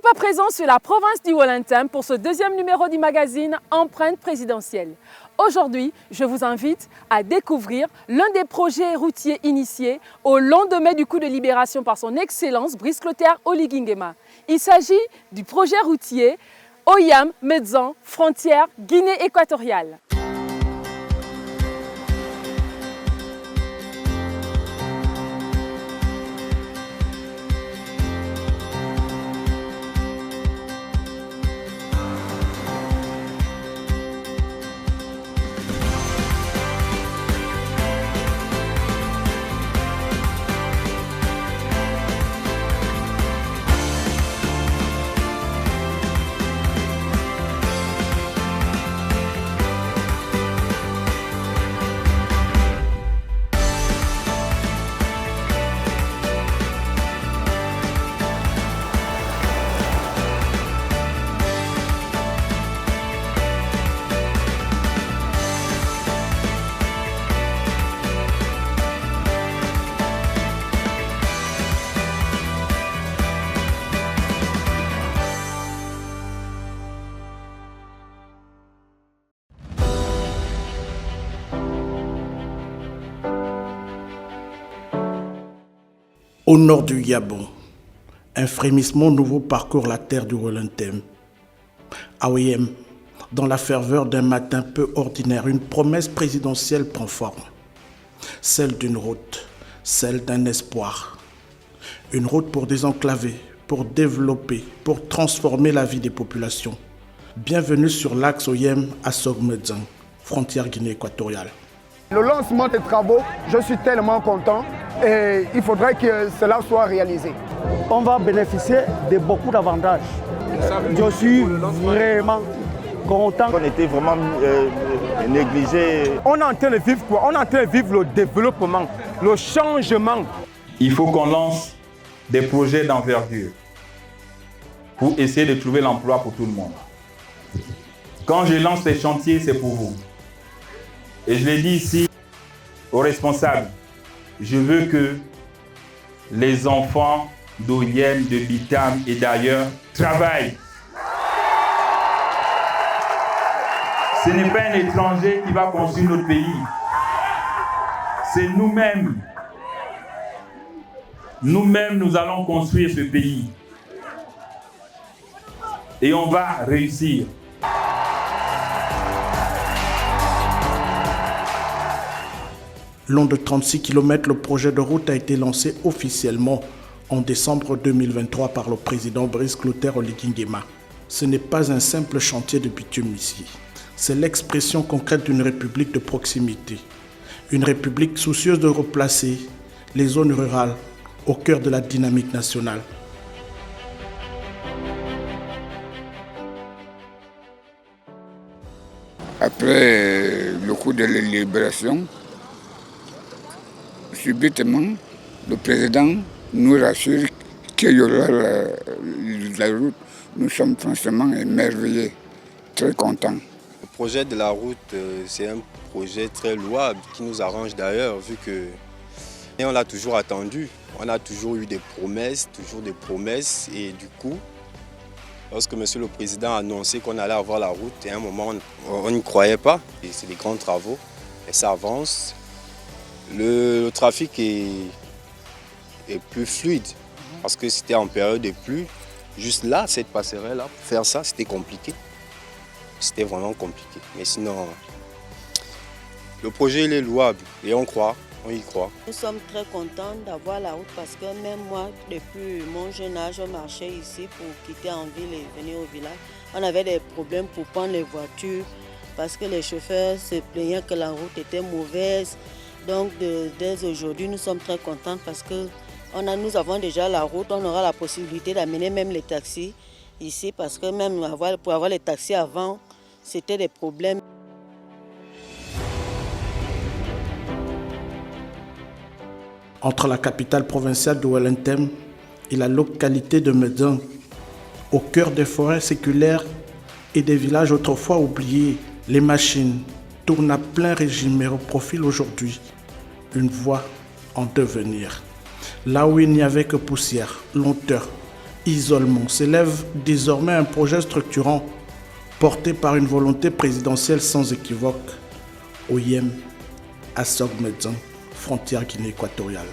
pas présent sur la province du Wellington pour ce deuxième numéro du magazine Empreinte présidentielle. Aujourd'hui, je vous invite à découvrir l'un des projets routiers initiés au lendemain du coup de libération par son Excellence Brice Clotaire Oligui Nguema. Il s'agit du projet routier Oyam-Médezan, frontière Guinée équatoriale. Au nord du Gabon, un frémissement nouveau parcourt la terre du Wellington. À Oyem, dans la ferveur d'un matin peu ordinaire, une promesse présidentielle prend forme. Celle d'une route, celle d'un espoir. Une route pour désenclaver, pour développer, pour transformer la vie des populations. Bienvenue sur l'axe Oyem à Médezan, frontière Guinée équatoriale. Le lancement des travaux, je suis tellement content et il faudrait que cela soit réalisé. On va bénéficier de beaucoup d'avantages. Je suis vraiment content. On était vraiment négligés. On est en train de vivre quoi? On est en train de vivre le développement, le changement. Il faut qu'on lance des projets d'envergure pour essayer de trouver l'emploi pour tout le monde. Quand je lance ces chantiers, c'est pour vous. Et je l'ai dit ici aux responsables, je veux que les enfants d'Oyem, de Bitam et d'ailleurs travaillent. Ce n'est pas un étranger qui va construire notre pays. C'est nous-mêmes. Nous-mêmes, nous allons construire ce pays. Et on va réussir. Long de 36 km, le projet de route a été lancé officiellement en décembre 2023 par le président Brice Clotaire Oligui Nguema. Ce n'est pas un simple chantier de bitume ici. C'est l'expression concrète d'une république de proximité. Une république soucieuse de replacer les zones rurales au cœur de la dynamique nationale. Après le coup de la libération, subitement, le président nous rassure qu'il y aura la route. Nous sommes franchement émerveillés, très contents. Le projet de la route, c'est un projet très louable qui nous arrange d'ailleurs, vu que on l'a toujours attendu. On a toujours eu des promesses, et du coup, lorsque M. le Président a annoncé qu'on allait avoir la route, et à un moment, on n'y croyait pas. Et c'est des grands travaux, et ça avance. Le trafic est plus fluide parce que c'était en période de pluie. Juste là, cette passerelle-là, pour faire ça, c'était compliqué. C'était vraiment compliqué. Mais sinon, le projet il est louable et on y croit. Nous sommes très contents d'avoir la route parce que même moi, depuis mon jeune âge, je marchais ici pour quitter en ville et venir au village. On avait des problèmes pour prendre les voitures parce que les chauffeurs se plaignaient que la route était mauvaise. Donc dès aujourd'hui, nous sommes très contents parce que nous avons déjà la route, on aura la possibilité d'amener même les taxis ici parce que même pour avoir les taxis avant, c'était des problèmes. Entre la capitale provinciale de Wellington et la localité de Médezan, au cœur des forêts séculaires et des villages autrefois oubliés, les machines tournent à plein régime et reprofilent aujourd'hui une voie en devenir. Là où il n'y avait que poussière, lenteur, isolement s'élève désormais un projet structurant porté par une volonté présidentielle sans équivoque. OIM, Assog Medzan, frontière Guinée équatoriale.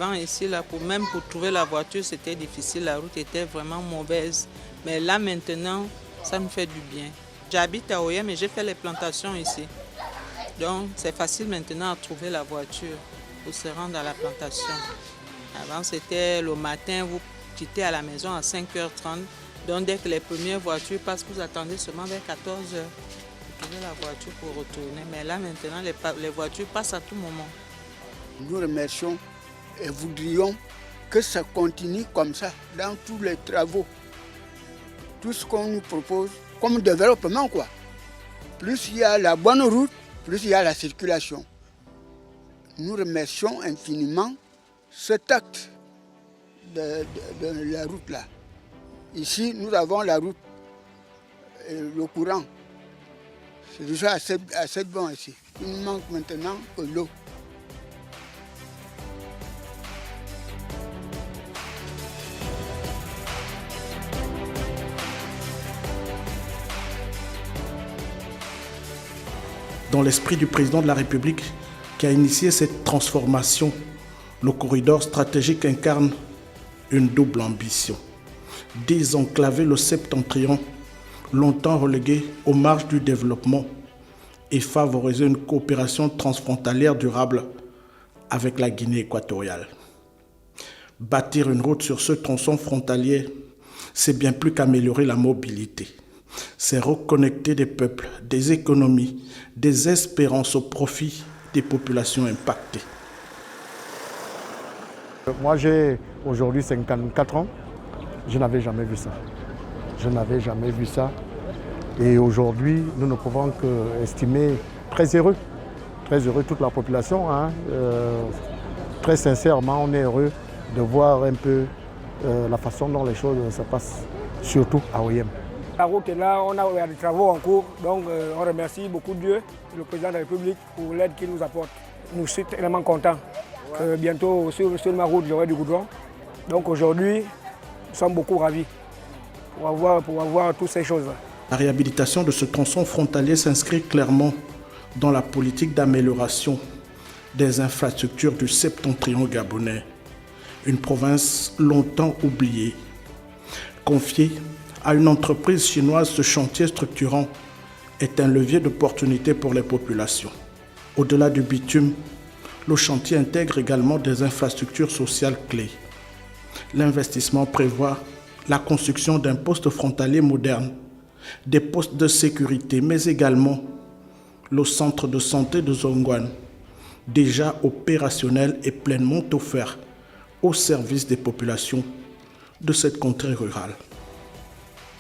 Avant ici, là, même pour trouver la voiture, c'était difficile, la route était vraiment mauvaise. Mais là maintenant, ça me fait du bien. J'habite à OIM et j'ai fait les plantations ici. Donc c'est facile maintenant à trouver la voiture pour se rendre à la plantation. Avant c'était le matin, vous quittez à la maison à 5h30. Donc dès que les premières voitures passent, vous attendez seulement vers 14h pour trouver la voiture pour retourner. Mais là maintenant, les voitures passent à tout moment. Nous remercions et voudrions que ça continue comme ça dans tous les travaux. Tout ce qu'on nous propose comme développement, quoi. Plus il y a la bonne route, plus il y a la circulation. Nous remercions infiniment cet acte de la route là. Ici, nous avons la route, le courant. C'est déjà assez bon ici. Il nous manque maintenant que l'eau. Dans l'esprit du président de la République qui a initié cette transformation, le corridor stratégique incarne une double ambition. Désenclaver le septentrion, longtemps relégué aux marges du développement, et favoriser une coopération transfrontalière durable avec la Guinée équatoriale. Bâtir une route sur ce tronçon frontalier, c'est bien plus qu'améliorer la mobilité. C'est reconnecter des peuples, des économies, des espérances au profit des populations impactées. Moi j'ai aujourd'hui 54 ans, je n'avais jamais vu ça. Je n'avais jamais vu ça. Et aujourd'hui, nous ne pouvons qu'estimer très heureux toute la population. Hein. Très sincèrement, on est heureux de voir un peu la façon dont les choses se passent, surtout à OIM. La route est là, on a des travaux en cours, donc on remercie beaucoup Dieu et le président de la République pour l'aide qu'il nous apporte. Nous sommes tellement contents que bientôt sur ma route j'aurai du goudron. Donc aujourd'hui, nous sommes beaucoup ravis pour avoir toutes ces choses-là. La réhabilitation de ce tronçon frontalier s'inscrit clairement dans la politique d'amélioration des infrastructures du septentrion gabonais, une province longtemps oubliée. Confiée à une entreprise chinoise, ce chantier structurant est un levier d'opportunité pour les populations. Au-delà du bitume, le chantier intègre également des infrastructures sociales clés. L'investissement prévoit la construction d'un poste frontalier moderne, des postes de sécurité, mais également le centre de santé de Zongwan, déjà opérationnel et pleinement offert au service des populations de cette contrée rurale.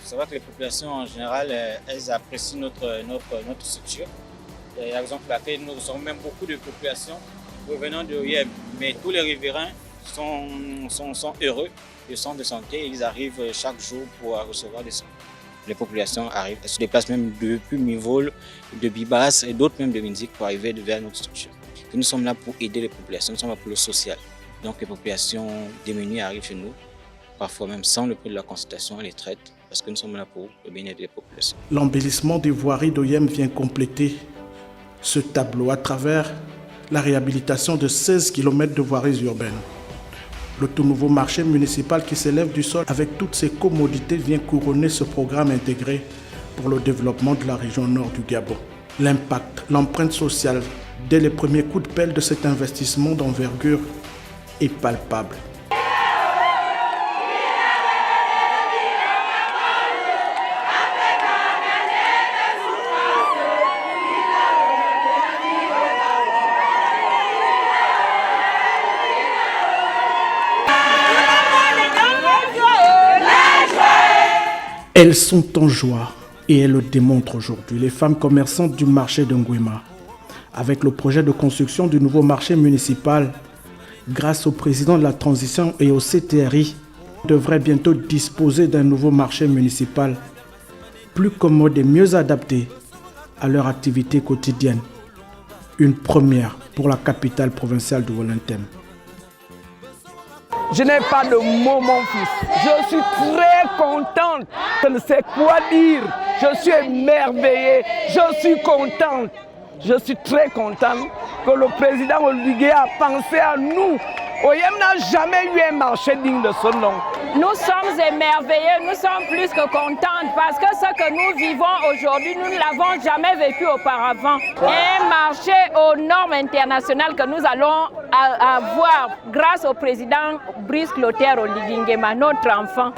C'est vrai que les populations en général, elles apprécient notre structure. C'est la raison pour laquelle nous recevons même beaucoup de populations revenant de OIM. Mais tous les riverains sont heureux du centre de santé. Ils arrivent chaque jour pour recevoir des soins. Les populations arrivent, elles se déplacent même depuis Mivol, de Bibas et d'autres même de Minzik pour arriver vers notre structure. Et nous sommes là pour aider les populations, nous sommes là pour le social. Donc les populations démunies arrivent chez nous, parfois même sans le prix de la consultation, on les traite parce que nous sommes là pour le bien-être des populations. L'embellissement des voiries d'OIM vient compléter ce tableau à travers la réhabilitation de 16 km de voiries urbaines. Le tout nouveau marché municipal qui s'élève du sol avec toutes ses commodités vient couronner ce programme intégré pour le développement de la région nord du Gabon. L'impact, l'empreinte sociale dès les premiers coups de pelle de cet investissement d'envergure est palpable. Elles sont en joie, Et elles le démontrent aujourd'hui. Les femmes commerçantes du marché de Nguema, avec le projet de construction du nouveau marché municipal, grâce au président de la transition et au CTRI, devraient bientôt disposer d'un nouveau marché municipal plus commode et mieux adapté à leur activité quotidienne. Une première pour la capitale provinciale du Wollen-Tem. Je n'ai pas de mots, mon fils. Je suis très contente. Je ne sais quoi dire. Je suis émerveillée. Je suis contente. Je suis très contente que le président Oligué a pensé à nous. OIM n'a jamais eu un marché digne de son nom. Nous sommes émerveillés, nous sommes plus que contentes parce que ce que nous vivons aujourd'hui, nous ne l'avons jamais vécu auparavant. Un marché aux normes internationales que nous allons avoir grâce au président Brice Clotaire Oligui Nguema, notre enfant.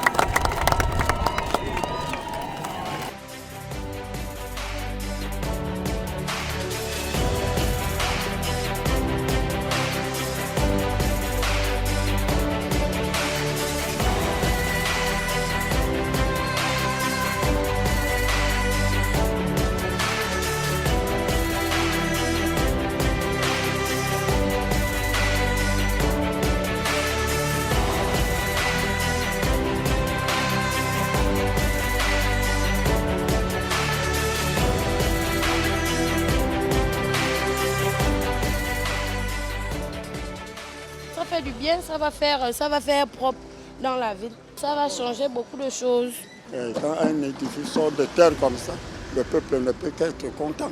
Ça fait du bien, ça va faire propre dans la ville. Ça va changer beaucoup de choses. Et quand un édifice sort de terre comme ça, le peuple ne peut qu'être content.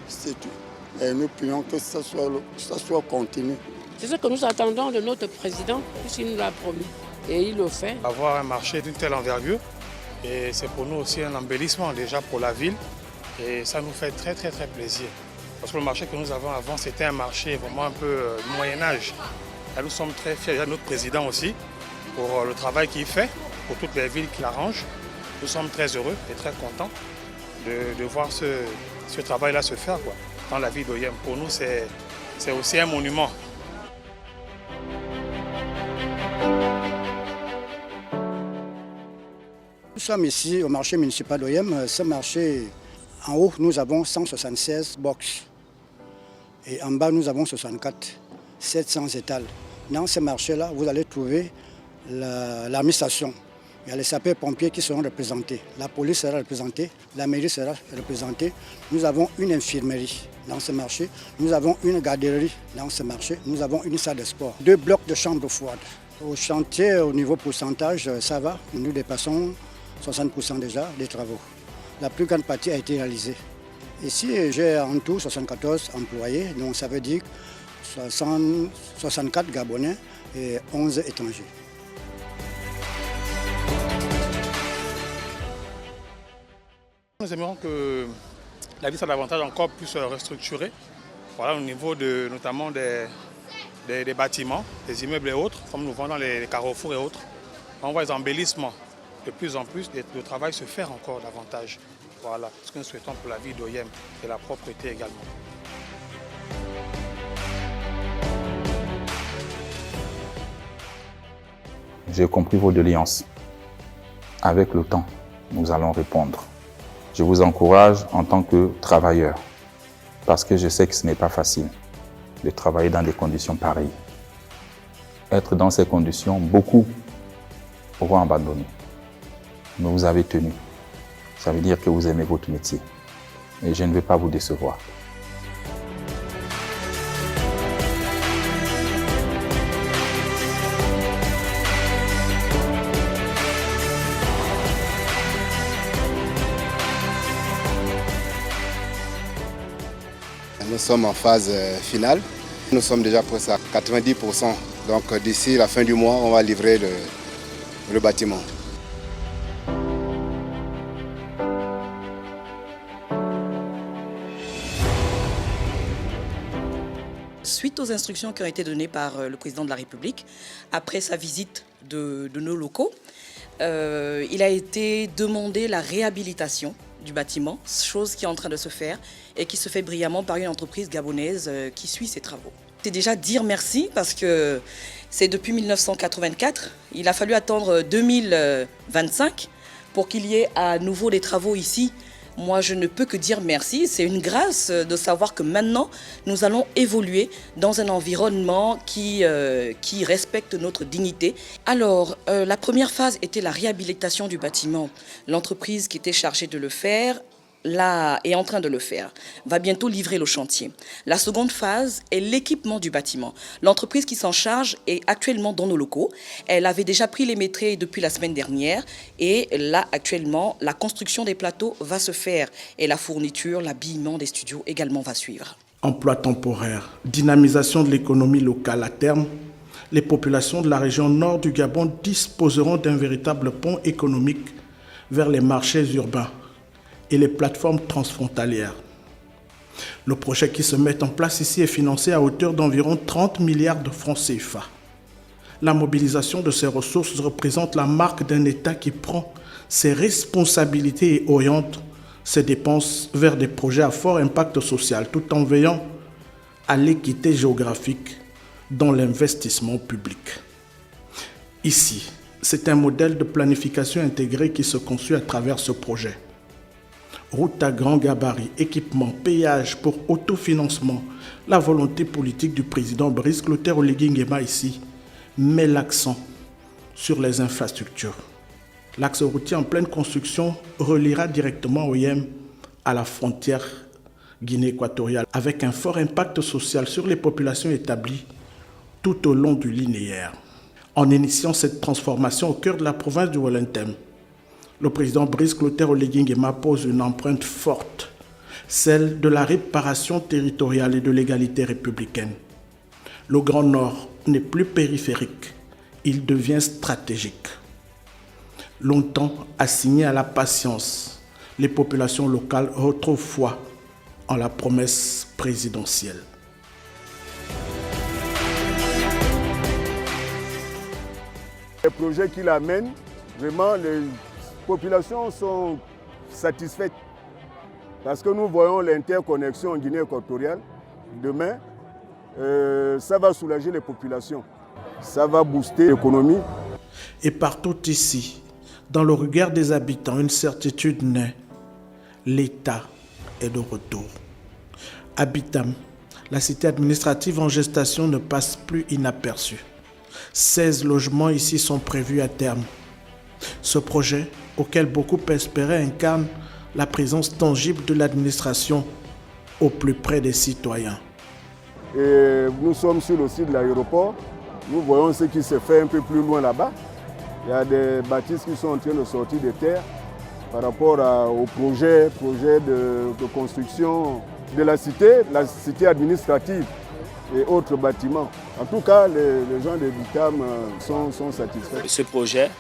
C'est tout. Et nous prions que ça soit continu. C'est ce que nous attendons de notre président, puisqu'il nous l'a promis. Et il le fait. Avoir un marché d'une telle envergure, et c'est pour nous aussi un embellissement déjà pour la ville. Et ça nous fait très plaisir. Parce que le marché que nous avons avant, c'était un marché vraiment un peu du Moyen-Âge. Et nous sommes très fiers de notre président aussi pour le travail qu'il fait, pour toutes les villes qu'il arrange. Nous sommes très heureux et très contents de voir ce travail-là se faire dans la ville d'Oyem. Pour nous, c'est aussi un monument. Nous sommes ici au marché municipal d'Oyem. Ce marché, en haut, nous avons 176 box. Et en bas, nous avons 64, 700 étals. Dans ce marché-là, vous allez trouver l'administration. Il y a les sapeurs-pompiers qui seront représentés. La police sera représentée, la mairie sera représentée. Nous avons une infirmerie dans ce marché. Nous avons une garderie dans ce marché. Nous avons une salle de sport. 2 blocs de chambres froides. Au chantier, au niveau pourcentage, ça va. Nous dépassons 60% déjà des travaux. La plus grande partie a été réalisée. Ici, j'ai en tout 74 employés, donc ça veut dire 64 Gabonais et 11 étrangers. Nous aimerions que la ville soit davantage encore plus restructurée, au niveau notamment des bâtiments, des immeubles et autres, comme nous voyons dans les carrefours et autres. On voit les embellissements de plus en plus, le travail se fait encore davantage. Voilà ce que nous souhaitons pour la ville d'Oyem et la propreté également. J'ai compris vos doléances. Avec le temps, nous allons répondre. Je vous encourage en tant que travailleur, parce que je sais que ce n'est pas facile de travailler dans des conditions pareilles. Être dans ces conditions, beaucoup auront abandonné. Mais vous avez tenu. Ça veut dire que vous aimez votre métier. Et je ne vais pas vous décevoir. Nous sommes en phase finale. Nous sommes déjà presque à 90%. Donc d'ici la fin du mois, on va livrer le bâtiment. Suite aux instructions qui ont été données par le président de la République, après sa visite de nos locaux, il a été demandé la réhabilitation du bâtiment, chose qui est en train de se faire et qui se fait brillamment par une entreprise gabonaise qui suit ces travaux. C'est déjà dire merci parce que c'est depuis 1984, il a fallu attendre 2025 pour qu'il y ait à nouveau des travaux ici moi je ne peux que dire merci. C'est une grâce de savoir que maintenant nous allons évoluer dans un environnement qui respecte notre dignité. Alors la première phase était la réhabilitation du bâtiment. L'entreprise qui était chargée de le faire là est en train de le faire, va bientôt livrer le chantier. La seconde phase est l'équipement du bâtiment. L'entreprise qui s'en charge est actuellement dans nos locaux. Elle avait déjà pris les métrés depuis la semaine dernière et là actuellement la construction des plateaux va se faire et la fourniture, l'habillement des studios également va suivre. Emploi temporaire, dynamisation de l'économie locale à terme, les populations de la région nord du Gabon disposeront d'un véritable pont économique vers les marchés urbains et les plateformes transfrontalières. Le projet qui se met en place ici est financé à hauteur d'environ 30 milliards de francs CFA. La mobilisation de ces ressources représente la marque d'un État qui prend ses responsabilités et oriente ses dépenses vers des projets à fort impact social tout en veillant à l'équité géographique dans l'investissement public. Ici, c'est un modèle de planification intégrée qui se conçut à travers ce projet. Route à grand gabarit, équipement, péage pour autofinancement. La volonté politique du président Brice Clotaire Oligui Nguema ici met l'accent sur les infrastructures. L'axe routier en pleine construction reliera directement OIM à la frontière Guinée équatoriale avec un fort impact social sur les populations établies tout au long du linéaire. En initiant cette transformation au cœur de la province du Wellington, le président Brice Clotaire Oligui Nguema pose une empreinte forte, celle de la réparation territoriale et de l'égalité républicaine. Le Grand Nord n'est plus périphérique, il devient stratégique. Longtemps assigné à la patience, les populations locales retrouvent foi en la promesse présidentielle. Les projets qu'il amène, vraiment les populations sont satisfaites parce que nous voyons l'interconnexion en Guinée équatoriale. Demain, ça va soulager les populations, ça va booster l'économie. Et partout ici, dans le regard des habitants, une certitude naît. L'État est de retour. À Bitam, la cité administrative en gestation ne passe plus inaperçue. 16 logements ici sont prévus à terme. Ce projet, auquel beaucoup espéraient, incarne la présence tangible de l'administration au plus près des citoyens. Et nous sommes sur le site de l'aéroport. Nous voyons ce qui se fait un peu plus loin là-bas. Il y a des bâtisses qui sont en train de sortir de terre par rapport au projet de construction de la cité administrative et autres bâtiments. En tout cas, les gens de Bitam sont satisfaits. Ce projet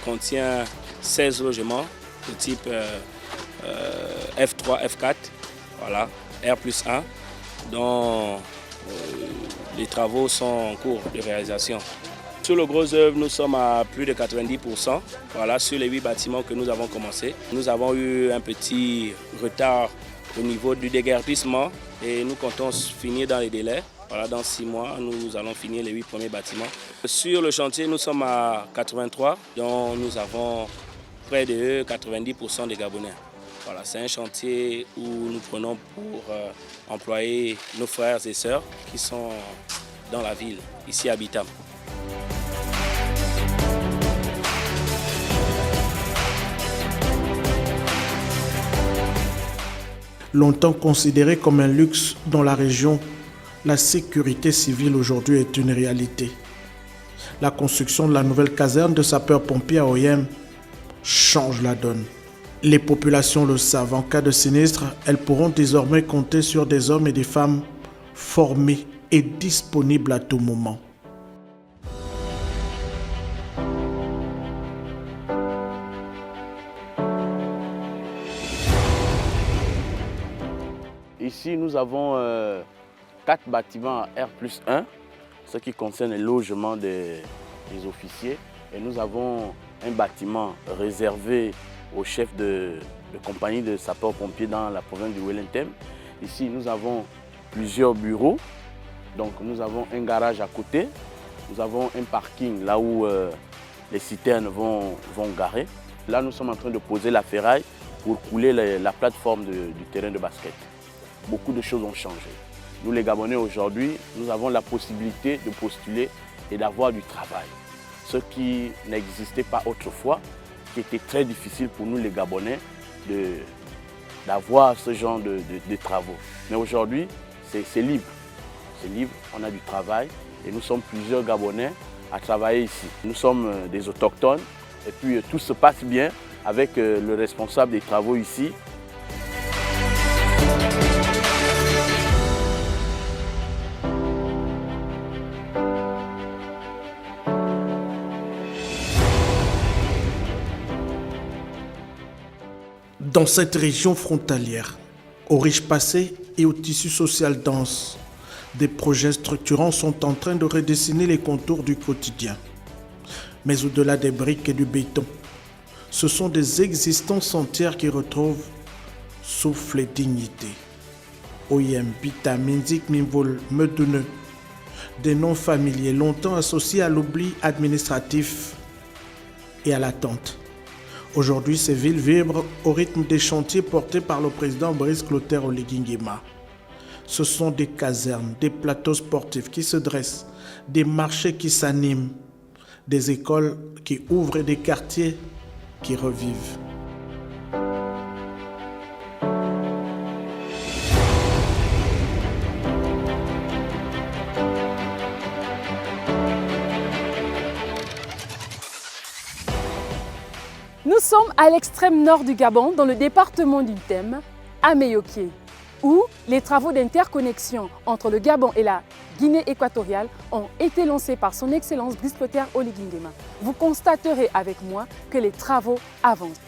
contient 16 logements de type F3, F4, R+1, dont les travaux sont en cours de réalisation. Sur le gros œuvre, nous sommes à plus de 90%. Sur les 8 bâtiments que nous avons commencés. Nous avons eu un petit retard au niveau du déguerpissement et nous comptons finir dans les délais. Dans 6 mois, nous allons finir les 8 premiers bâtiments. Sur le chantier, nous sommes à 83, dont nous avons près de 90% des Gabonais. C'est un chantier où nous prenons pour employer nos frères et sœurs qui sont dans la ville, ici à Bitam. Longtemps considéré comme un luxe dans la région, la sécurité civile aujourd'hui est une réalité. La construction de la nouvelle caserne de sapeurs-pompiers à OIM change la donne. Les populations le savent, en cas de sinistre, elles pourront désormais compter sur des hommes et des femmes formés et disponibles à tout moment. Ici, nous avons 4 bâtiments R+1, ce qui concerne le logement des officiers. Et nous avons un bâtiment réservé aux chefs de compagnie de sapeurs-pompiers dans la province du Wellington. Ici, nous avons plusieurs bureaux. Donc, nous avons un garage à côté. Nous avons un parking là où les citernes vont garer. Là, nous sommes en train de poser la ferraille pour couler la plateforme du terrain de basket. Beaucoup de choses ont changé. Nous les Gabonais aujourd'hui, nous avons la possibilité de postuler et d'avoir du travail. Ce qui n'existait pas autrefois, qui était très difficile pour nous les Gabonais d'avoir ce genre de travaux. Mais aujourd'hui, c'est libre. C'est libre, on a du travail et nous sommes plusieurs Gabonais à travailler ici. Nous sommes des autochtones et puis tout se passe bien avec le responsable des travaux ici. Dans cette région frontalière, au riche passé et au tissu social dense, des projets structurants sont en train de redessiner les contours du quotidien. Mais au-delà des briques et du béton, ce sont des existences entières qui retrouvent souffle et dignité. Oyem, Bita, Mindik, Mimvol, Medune, des noms familiers longtemps associés à l'oubli administratif et à l'attente. Aujourd'hui, ces villes vibrent au rythme des chantiers portés par le président Brice Clotaire Oligui Nguema. Ce sont des casernes, des plateaux sportifs qui se dressent, des marchés qui s'animent, des écoles qui ouvrent et des quartiers qui revivent. Nous sommes à l'extrême nord du Gabon, dans le département du Thème, à Meyoké, où les travaux d'interconnexion entre le Gabon et la Guinée équatoriale ont été lancés par son Excellence Brice Clotaire Oligui Nguema. Vous constaterez avec moi que les travaux avancent.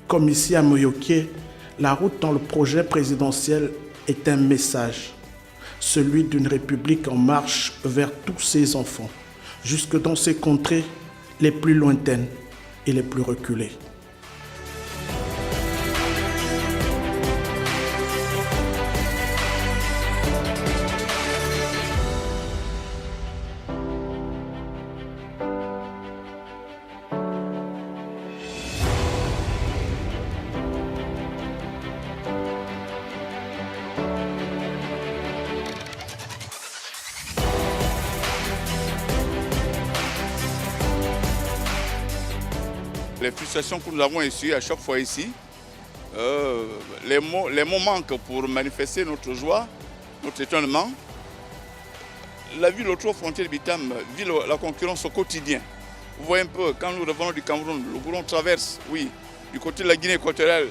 Comme ici à Moyoké, la route dans le projet présidentiel est un message, celui d'une république en marche vers tous ses enfants, jusque dans ses contrées les plus lointaines et les plus reculées. Les frustrations que nous avons ici, à chaque fois ici, les mots manquent pour manifester notre joie, notre étonnement. La ville autour frontière de Bitam vit la concurrence au quotidien. Vous voyez un peu, quand nous revenons du Cameroun, le Gouron traverse, oui, du côté de la Guinée équatoriale,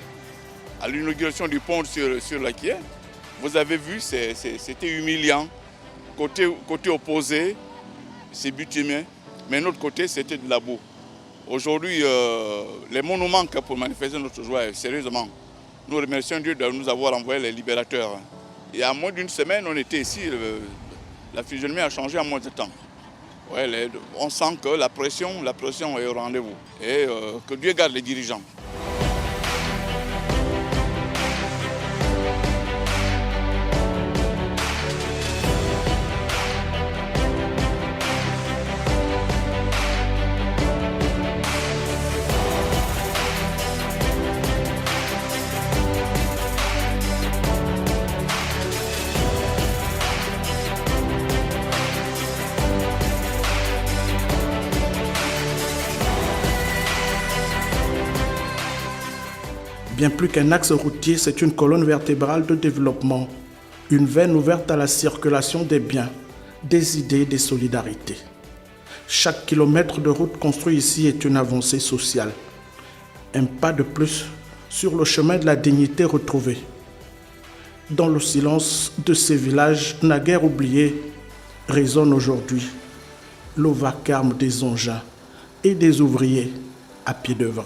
à l'inauguration du pont sur la Quié. Vous avez vu, c'était humiliant. Côté opposé, c'est bitumé, mais notre côté, c'était de la boue. Aujourd'hui, les mots nous manquent pour manifester notre joie, sérieusement. Nous remercions Dieu de nous avoir envoyé les libérateurs. Et à moins d'une semaine, on était ici, la physionomie a changé en moins de temps. Ouais, on sent que la pression est au rendez-vous. Et que Dieu garde les dirigeants. Bien plus qu'un axe routier, c'est une colonne vertébrale de développement, une veine ouverte à la circulation des biens, des idées et des solidarités. Chaque kilomètre de route construit ici est une avancée sociale, un pas de plus sur le chemin de la dignité retrouvée. Dans le silence de ces villages naguère oubliés, résonne aujourd'hui le vacarme des engins et des ouvriers à pied d'œuvre.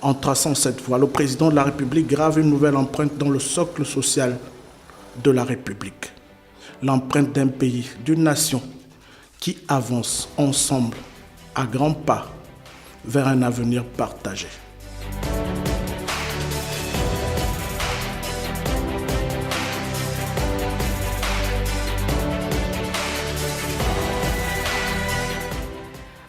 En traçant cette voie, le président de la République grave une nouvelle empreinte dans le socle social de la République. L'empreinte d'un pays, d'une nation qui avance ensemble, à grands pas, vers un avenir partagé.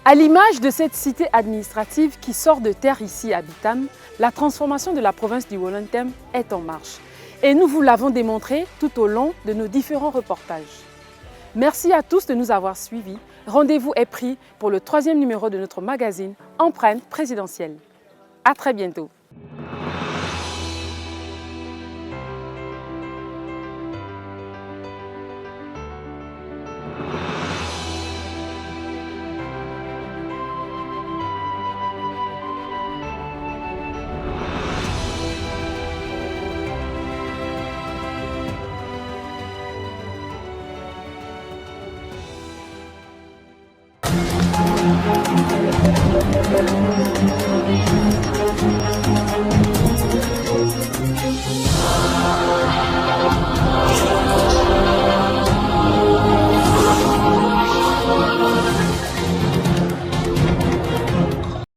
À l'image de cette cité administrative qui sort de terre ici à Bitam, la transformation de la province du Wolontem est en marche. Et nous vous l'avons démontré tout au long de nos différents reportages. Merci à tous de nous avoir suivis. Rendez-vous est pris pour le 3e numéro de notre magazine Empreinte présidentielle. À très bientôt.